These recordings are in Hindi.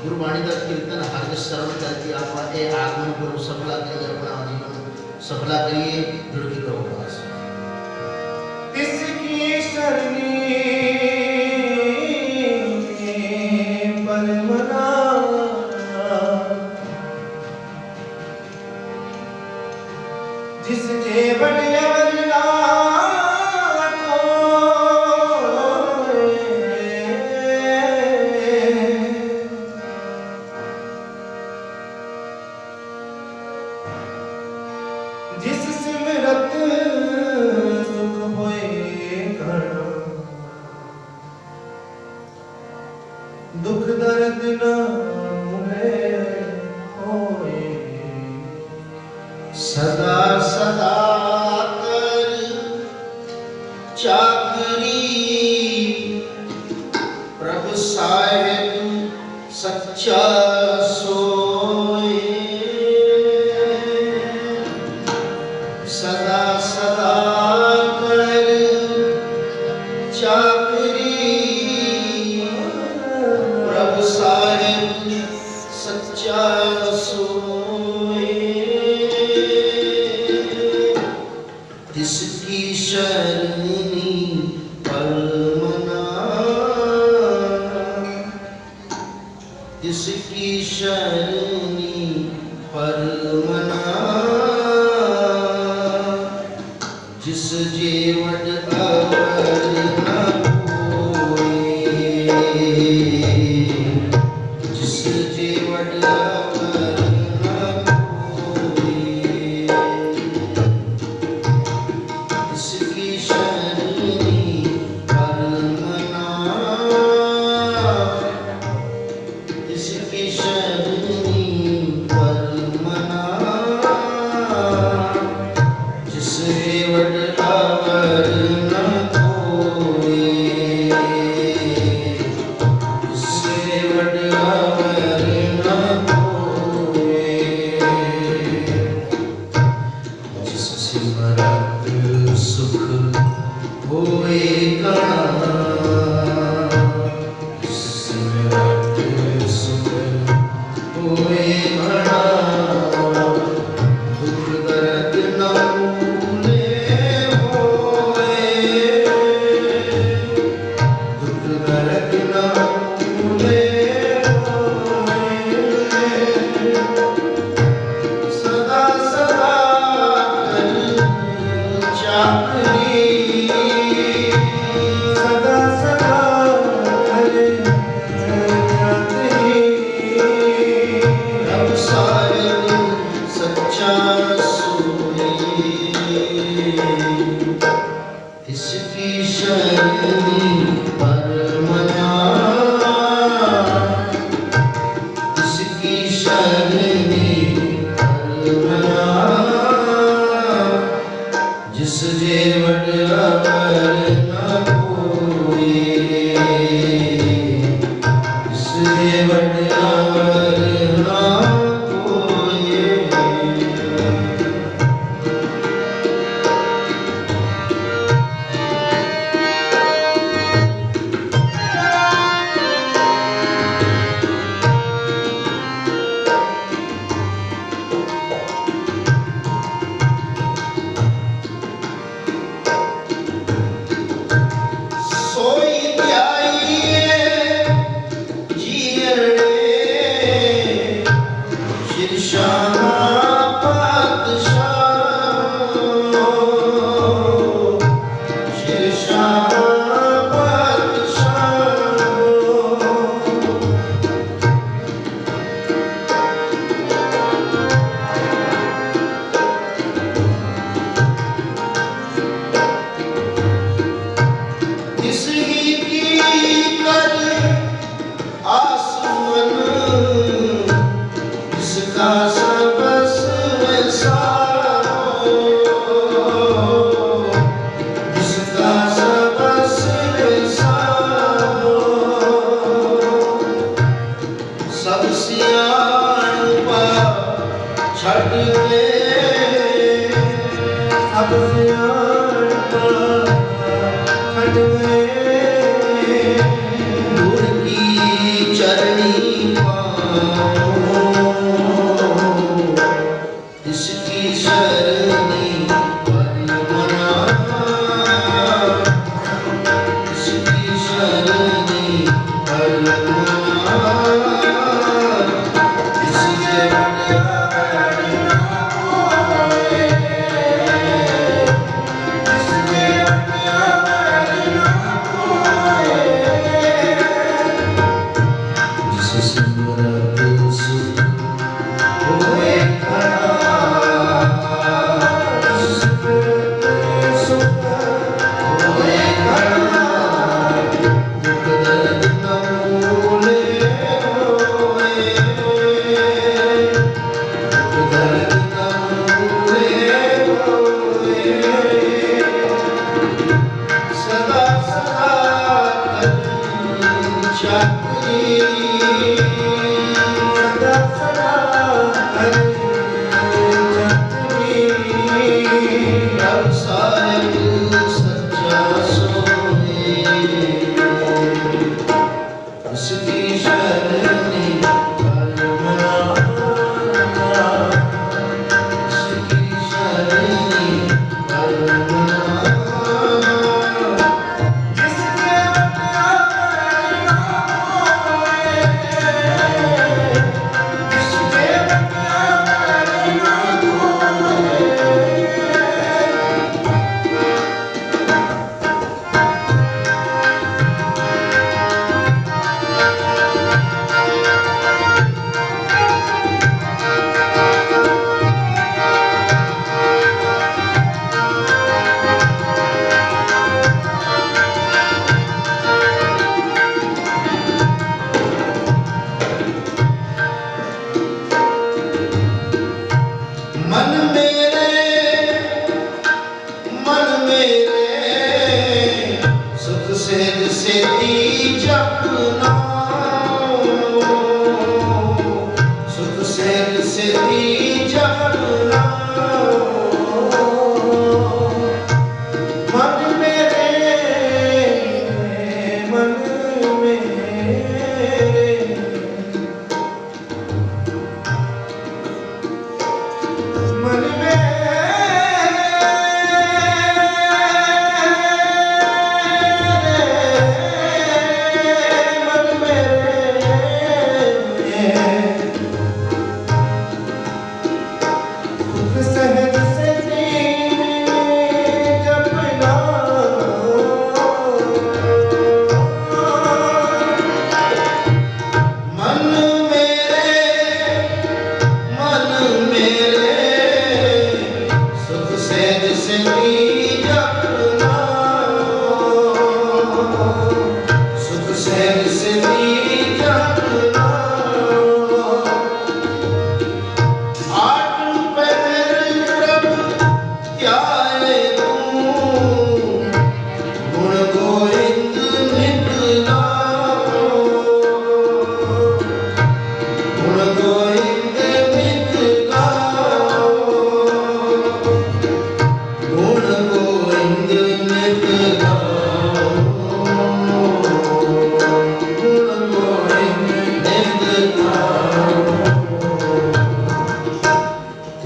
गुरबाणी का कीर्तन हर श्रवण करके आप ये आगमन पूर्व सफला करिए, अपना जीवन सफला करिए। जुड़ की करो दास तिसकी शरणी परमना जिस जेवट अवरना जिस सिमरत सुख होए घन दुख दर्द न मुहे होए सदा सदा कर चाकरी प्रभु साहेब सच्चा सोए। सदा सदा कर चाकरी प्रभु साहेब सच्चा सोए। तिसकी शरणी परमना, तिसकी शरणी परमना जिस जेवट अवर न कोई, जिस जेवट अवर न कोई। इसकी शरणी परमना, इसकी शरणी परमना जिस जेवट अवर न कोई, जिस जेवट अवर न कोई। जिस सिमरत सुख होए घना, जिस सिमरत सुख होए घना दुख दर्द न भूले होए, दुख दर्द न भूले होए। सदा सदा कर चाकरी, सदा सदा करे चाकरी रब साहिब सच्चा सोए। इसकी शरणी परमना, इसकी शरणी परमना जिस जेवट अवर न कोई, जिस जेवट अवर न कोई। सोई ध्याइए जियरे शीर्षाना पातशाह, शीर्षाना पातशाह। तिस ही की कर आसमन, जिसका सबस विसारो, जिसका सबस विसारो। सब सियाणपा छट के, सब सियाणपा छट गए गुर की चरणी पा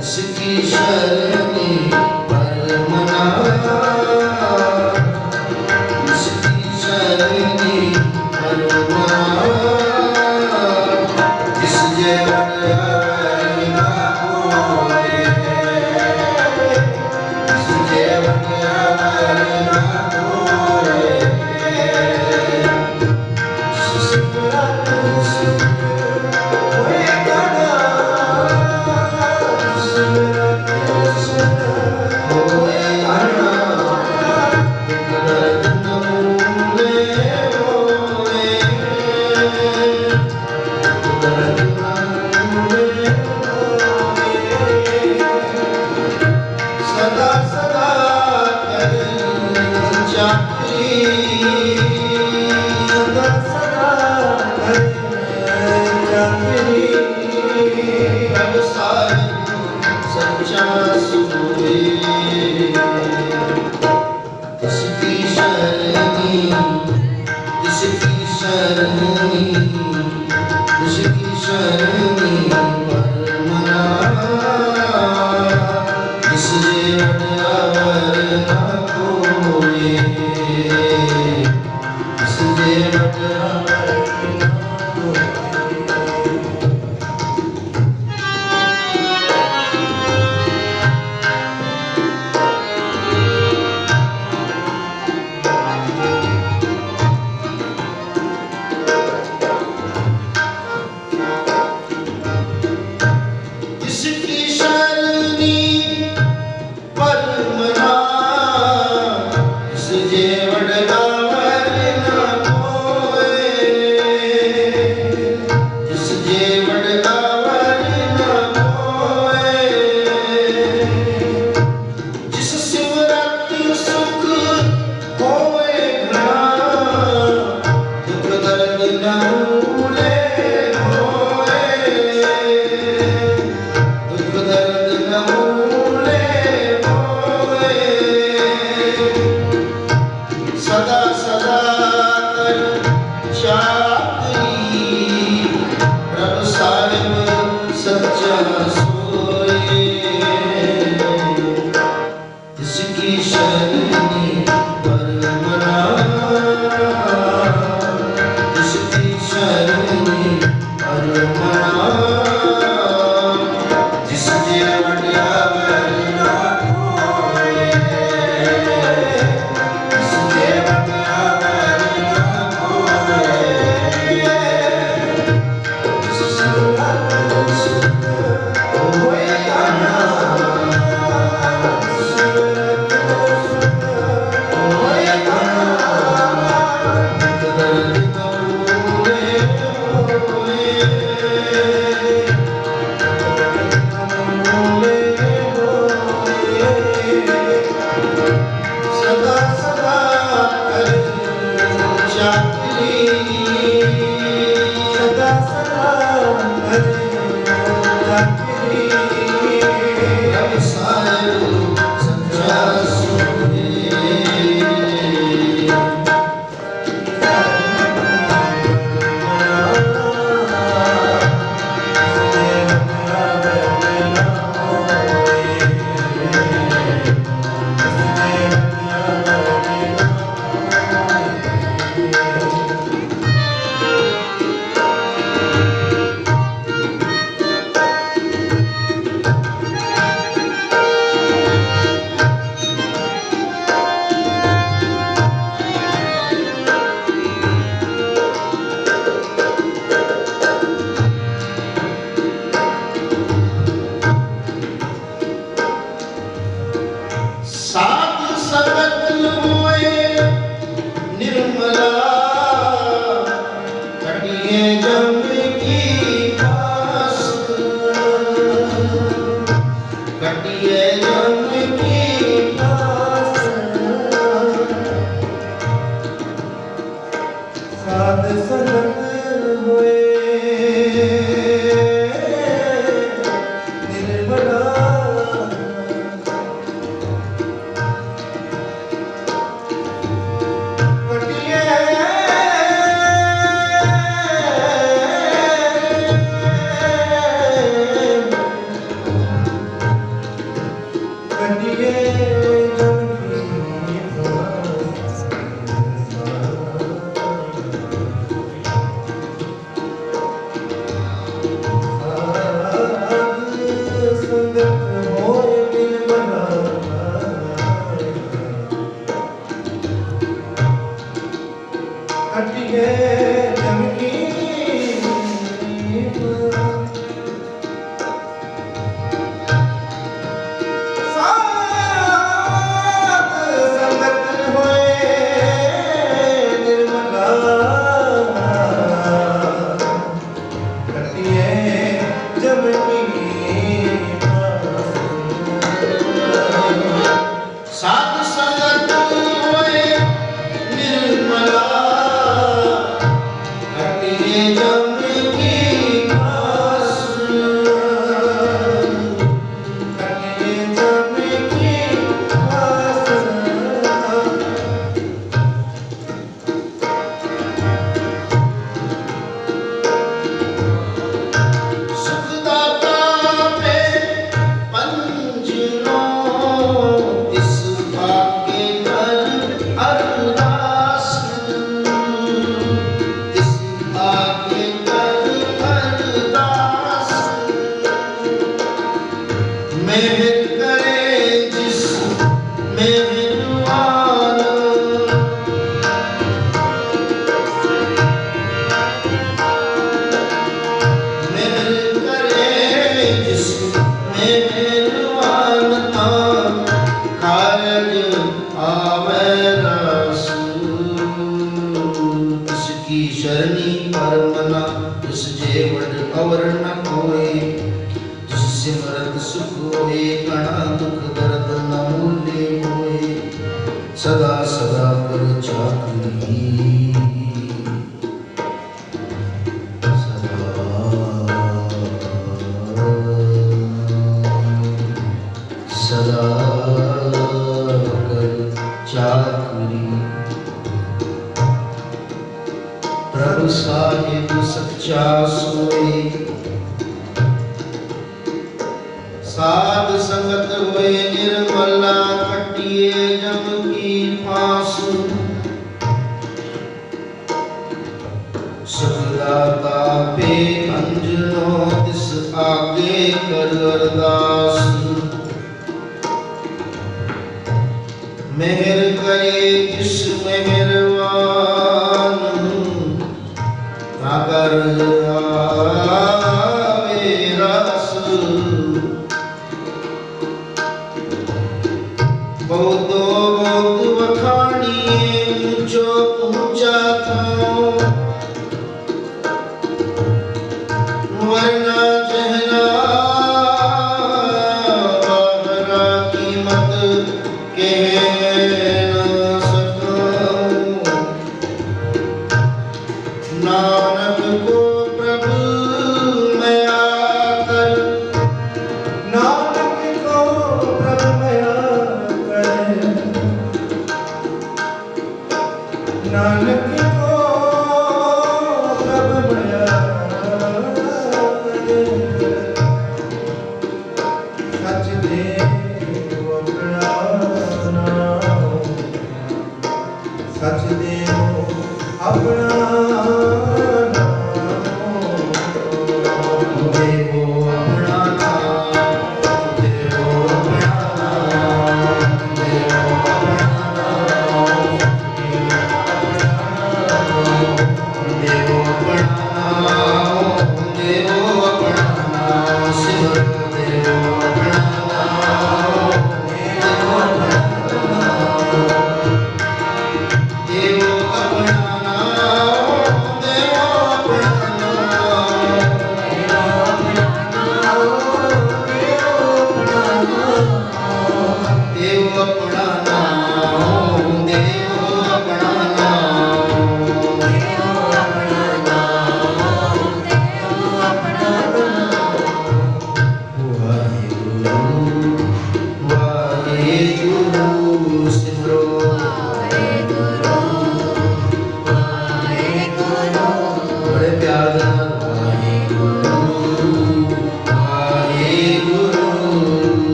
इसकी शरणी पर मना, इसकी शरणी पर मना, इससे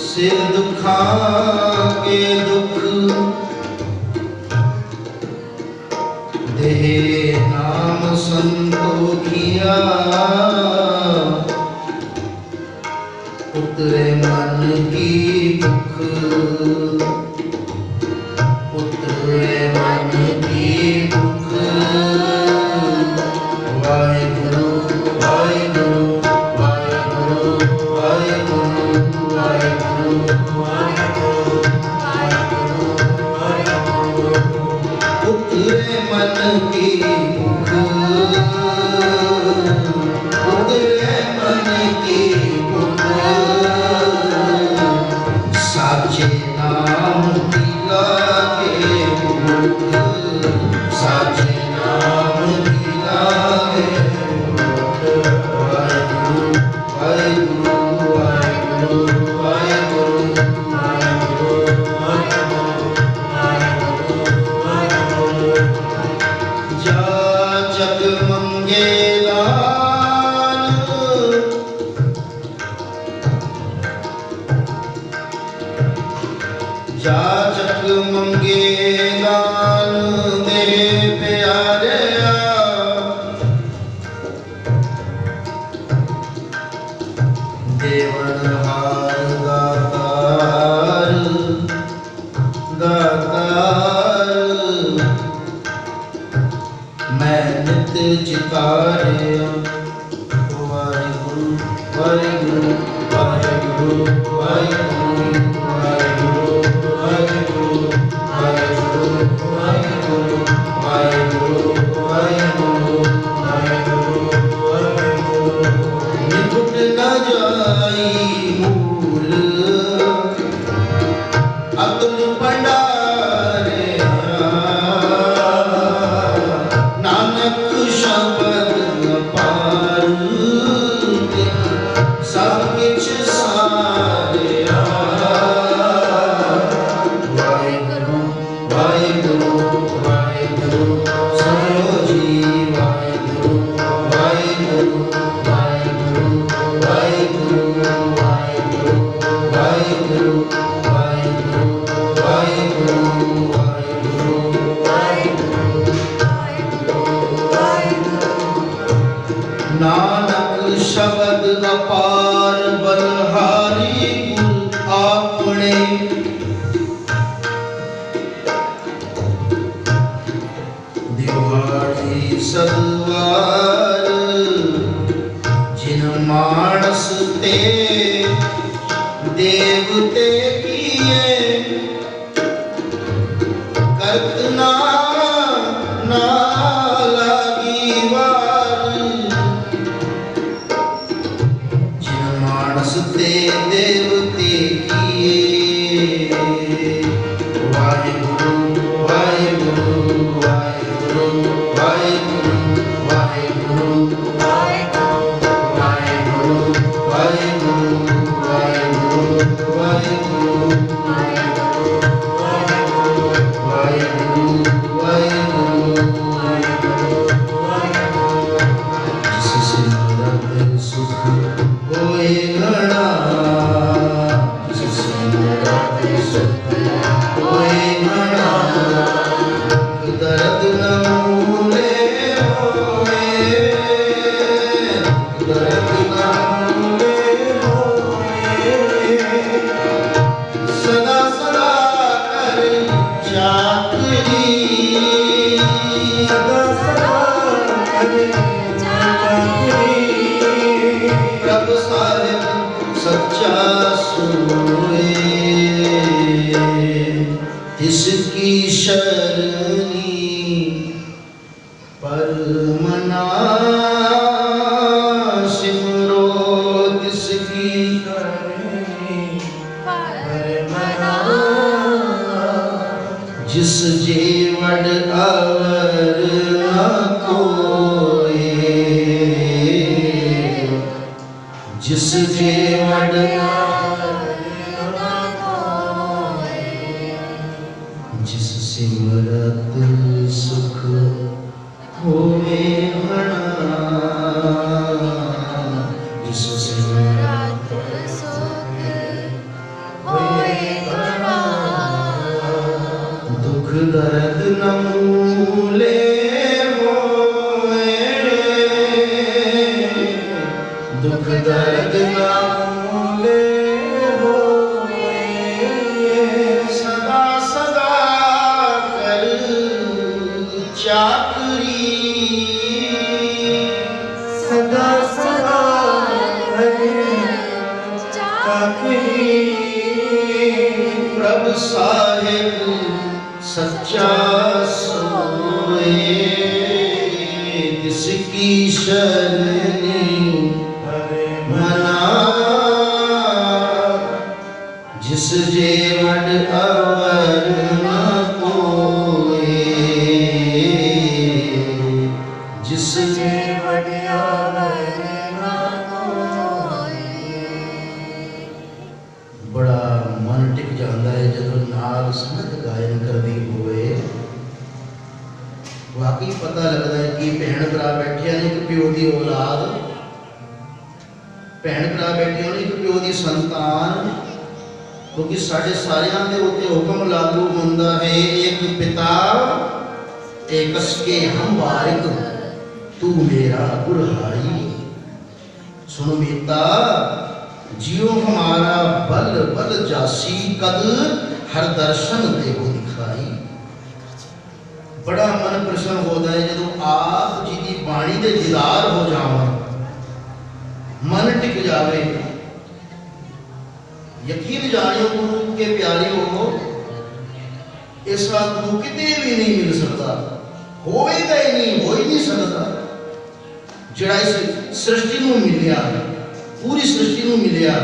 सिर दुखा के दुख देह नाम संतोखिया उतरे मन की भूख उतरे मन की भूख वाहिगुरु वाहिगुरु वाहिगुरु वाहिगुरु वाहिगुरु उतरे मन की भूख उतरे मन की भूख साचे नाम की लागे भूख साचे नाम की लागे वाहिगुरु वाहिगुरु वाहिगुरु वाहिगुरु जा जग मंगेला जा जग मंगेला मेरे प्यारे देवनहार दातार दातार मैं नित्य चितारे वाहिगुरु वाहिगुरु वाहिगुरु वाहिगुरु वाहिगुरु वाहिगुरु वाहिगुरु वाहिगुरु वाहिगुरु वाहिगुरु वाहिगुरु निकुट न जाई मूल अतुल भंडारे नानक शब्द अपार सब किछ सारे वाहिगुरु वाहिगुरु वाहिगुरु सरोजी वाहिगुरु वाहिगुरु वाहिगुरु वाहिगुरु वाहिगुरु वाहिगुरु वाहिगुरु वाहिगुरु नानक शब्द अपार बलहारी गुर आपने दिवाड़ी सदवार जिन मानस ते देवते किए करतना ना लागी वार जिन मानस ते देवते किए वाहिगुरु वाहिगुरु वाहिगुरु वाहिगुरु वाहिगुरु वाहिगुरु वाहिगुरु वाहिगुरु वाहिगुरु जिससे नरक सुख होए घना जिससे नरक सुख होए घना दर्द न मूले होए दर्द न मूले होए सदा सदा कर चाकरी सदा सदा कर चाकरी प्रभु साहिब सच्चा सोए इसकी शरणी पर मना सिमरो इसकी शरणी पर मना जिस जेवड़ अवर न कोई जिस जेवड़ जिस सिमरत सुख होवे घना साहिब सच्चा सोए, जिसकी शरणी हरे मना, जिस जेवट अवर न कोए, जिस जेवट अवर न कोई। बड़ा मन टिक जाता है जब नाल संगत गायन करती होए। वाकई पता लगता है कि भैन भरा बैठे ने एक प्यो की औलाद, भैन भरा बैठे ने एक प्यो की संतान, क्योंकि साढ़े सारियां दे उत्ते हुक्म लागू होंदा है, एक पिता एक कसके हम वारिक, तू मेरा गुरहाई। सुन मीता जियो हमारा बल बल जासी, कद हर दर्शन देहो दिखाई। बड़ा मन प्रसन्न होता है जब आप जी की बाणी दे दीदार हो जावन, मन टिक जावे। यकीन जानियो गुरु के प्यारे हो, ऐसा गुरु किते भी नहीं मिल सकता, होएगा ही नहीं, हो ही नहीं सकता। जिहड़ा इस सृष्टि नूं मिलिया, पूरी सृष्टि नूं मिलिया,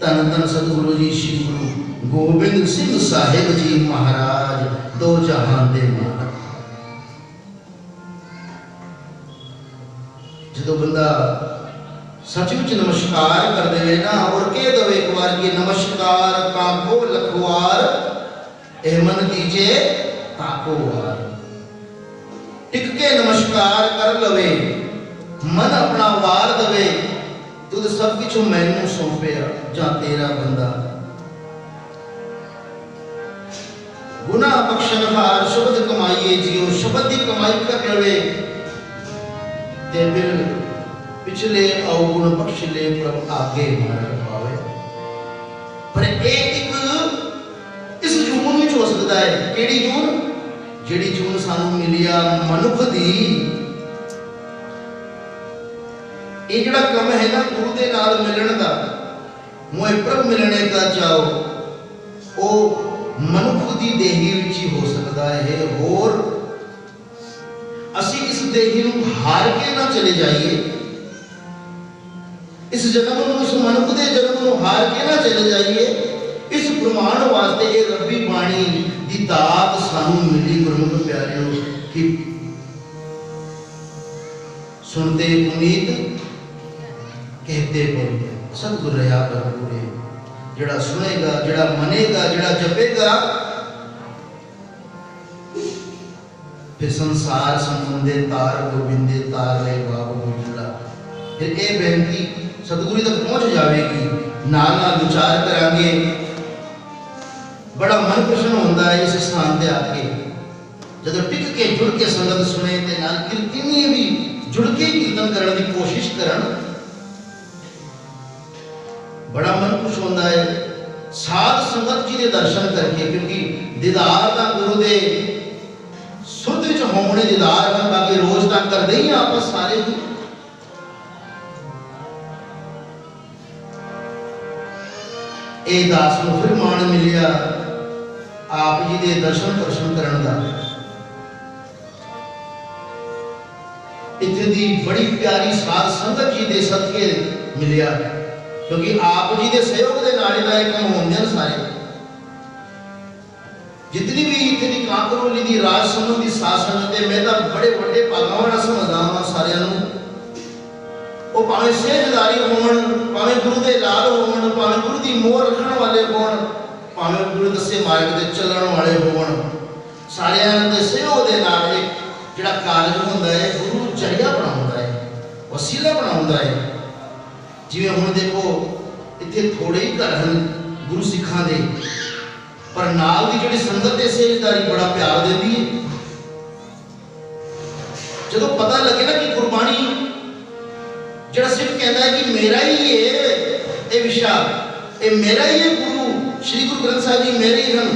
धन धन सतगुरु जी श्री गुरु गोबिंद सिंह साहिब जी महाराज, दो जहान दे मालक। जो बंदा सचमुच नमस्कार कर दे ना, और कह दे एक बार कि नमस्कार काको लखवार, एमन दीजे ताको वार। टिक के नमस्कार कर लवे, मन अपना वार दवे, तुद सब कुछ मैनू सौंपया जा तेरा बंदा। गुना बख्शन हार शब्द कमाइए जियो, शब्द की कमाई कर लवे ते फिर पिछले अवगुण बख्श ले प्रभ आगे मार पावे। पर एक इस जून में हो सकता है, केड़ी जून? जेड़ी जून सानू मिलिया मनुख दी। ये जड़ा कम है ना गुरु दे नाल मिलण दा, मोए प्रभ मिलने का चाहो, ओ मनुख दी देही विच ही हो सकता है। और असी इस देही नूं हार के ना चले जाइए, इस जन्म नूं, इस मनुख दे जन्म नूं हार के ना चले जाइए। इस प्रमाण वास्ते ये रब्बी बाणी दी दात सानू मिली गुरमुख प्यारियों कि सुनते पुनीत कहते पुनीत, सतगुर रहा कर पूरे। जड़ा सुनेगा, जड़ा मनेगा, जड़ा जपेगा, फिर संसार संबंधे तार गोबिंदे तार ले बाबू गोविंदा। फिर ये बेनती सतगुरु तक पहुंच जाएगी, नाल नाल विचार करांगे। बड़ा मन प्रसन्न होता है इस स्थान पे आके, जब टिक के जुड़ के संगत सुने ते नाल कीर्तनी भी जुड़ के कीर्तन करने की कोशिश करन, बड़ा मन खुश होता है साध संगत जी के दर्शन करके। क्योंकि दीदार का गुरु दे सुरत विच होने दीदार का, बाकी रोज तक करते ही आप सारे ही। ए दास नूं फिर मान मिलिया आप जी दे दर्शन दर्शन करन दा। इत्थे दी बड़ी प्यारी साध संगत जी दे सदके मिलिया, क्योंकि आप जी दे सहयोग दे नाल दा काम होंदे न सारे। जितनी भी इत्थे दी काकरोली दी राज संबंधी साध संगत है, मैं तो बड़े बड़े भागां वाला समझदा हां सारियां नूं। वो भावें सेजदारी होवन, भावें गुरु दे लाल होवन, भावें गुरु दी मोह रखण वाले होवन, भावें गुरु दसे मार्ग ते चलण वाले होवन, सारियां दे सहयोग दे नाल एक जिहड़ा कारज हुंदा है, गुरु जरिया बनाउंदा है, वसीला बनाउंदा है। जिवें हुण देखो इत्थे थोड़े ही घर हन गुरु सिखां दे, पर नाल दी जिहड़ी संगत है सेजदारी बड़ा प्यार देती है। जदों पता लगे ना कि गुरबाणी जिहड़ा सिख कहता है कि मेरा ही ये विशा, ये मेरा ही ये गुरु श्री गुरु ग्रंथ साहिब जी मेरे ही हन,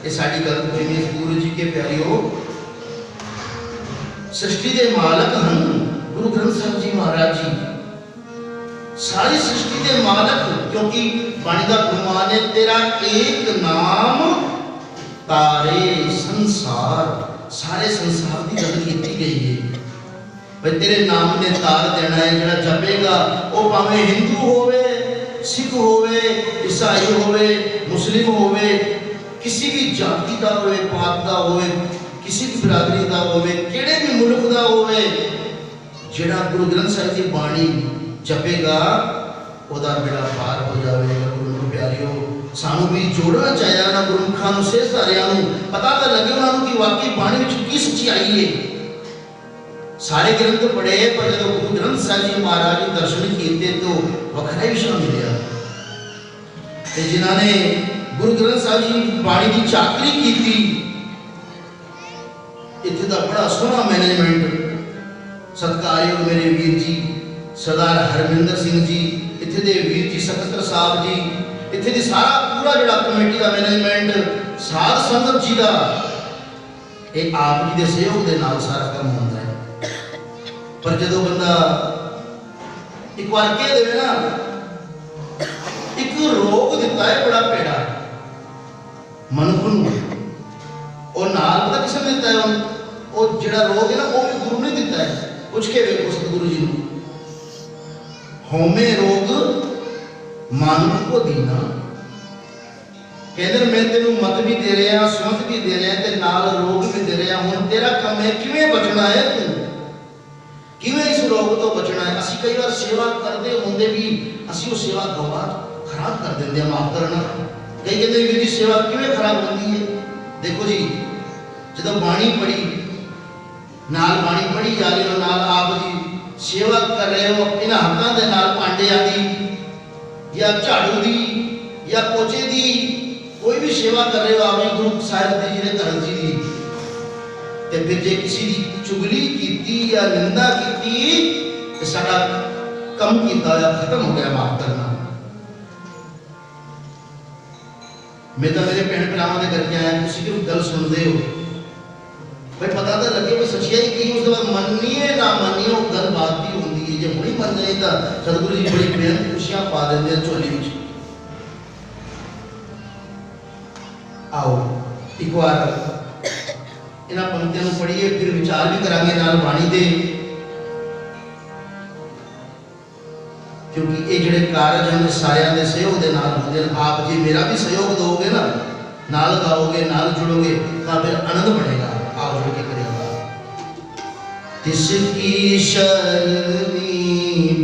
ये साडी गल जिवें गुरु जी के प्यारियों सृष्टि के मालक हन गुरु ग्रंथ साहिब जी महाराज जी, सारी सृष्टि के मालक क्योंकि बाणी का गुरमान है तेरा एक नाम तारे संसार, सारे संसार की गल की गई है भाई तेरे नाम ने तार देना है जरा जपेगा वो भावे हिंदू होवे सिख होवे ईसाई होवे मुस्लिम होवे किसी भी जाति का होवे पात का होवे किसी भी बिरादरी का होवे केड़े भी मुल्क का होवे जेड़ा गुरु ग्रंथ साहिब की बाणी जपेगा ओदा बेड़ा पार हो जाएगा। गुरु प्यारियो सानू भी जोड़ना चाहिए ना गुरमुखां नूं सेजधारियां नूं पता तो लगे उन्होंने कि वाकई बाणी विच की सच्चाई है। सारे ग्रंथ पढ़े पर जो गुरु ग्रंथ साहिब जी महाराज जी दर्शन किए तो वखरा ही विषय मिलिया ते जिन्होंने गुरु ग्रंथ साहिब जी बाणी की चाकरी की थी इत्थे दा बड़ा सोहना मैनेजमेंट सत्कारयोग मेरे वीर जी सरदार हरमिंदर सिंह जी इत्थे दे वीर जी सकत्तर साहब जी इत्थे दी सारा पूरा जिहड़ा कमेटी का मैनेजमेंट साध संगत जी का ये आप जी के सहयोग के नाल सारा काम होता है। पर जो बंदा एक बार कह दे ना एक रोग दिता है बड़ा पेड़ा मनुख और नाल पता किसने दिता है वो जिहड़ा रोग है ना वो भी गुरु ने दिता है। पूछ के देखो सतगुरु जी ने होमे रोग मानुख को दीना कहते मैं तेनू मत भी दे रहा सुमत भी दे रहा ते नाल रोग भी दे रहा हुण तेरा काम है किवें बचना है तू किवें इस रोग तो बचना है। असी कई बार सेवा करते होंदे भी असी वो सेवा गवा खराब कर देंगे माफ करना कई कहते वीर जी सेवा किवें खराब होती है। देखो जी जब बाणी पढ़ी नाल बाणी पढ़ी जा रही हो नाल आप जी सेवा कर रहे हो इन हाथों के नाल भांडे दी या झाड़ू दी या पोचे दी कोई भी सेवा कर रहे हो आप गुरु साहिब जी ने धर्म जी दी ते फिर जे किसी की चुगली की या निंदा की तो साडा कम किया या खत्म हो गया माफ करना। मैं तो मेरे भैन भरावां दे करके आया किसी की गल सुनते हो भाई पता तो लगे भाई सच्चाई की उस बाद मनिए ना मनिए वो गल बात भी होती है जो नहीं मन जाए तो सतगुरु जी बड़ी बेहद खुशियां पा देंगे झोली में। आओ एक बार इन्हां पंक्तियों को पढ़िए फिर विचार भी करांगे नाल बाणी दे क्योंकि ये जिहड़े कारज हैं सारियां दे सहयोग दे नाल होंदे ने। आप जी मेरा भी सहयोग दोगे ना नाल गाओगे नाल जुड़ोगे तो फिर आनंद बढ़ेगा। आप जुड़ के करेगा तिसकी शरणी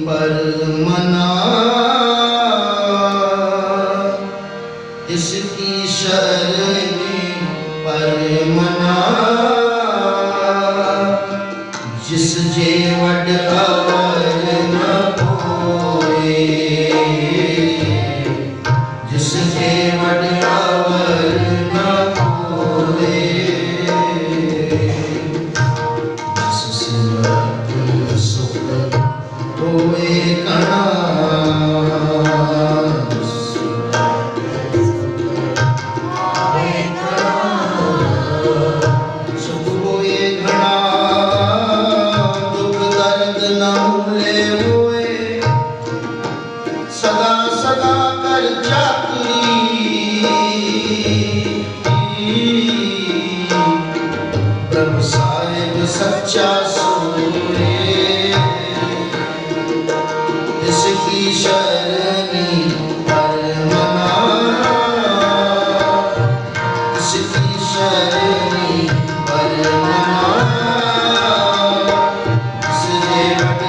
पर मना तिसकी शरणी पर मना जिस जेवट अवर न होए जिस जेवट अवर न होए जिस सिमरत सुख होए कणा सच्चा सोए इसकी शरणी पर मना इसकी शरणी पर मना इस जेवट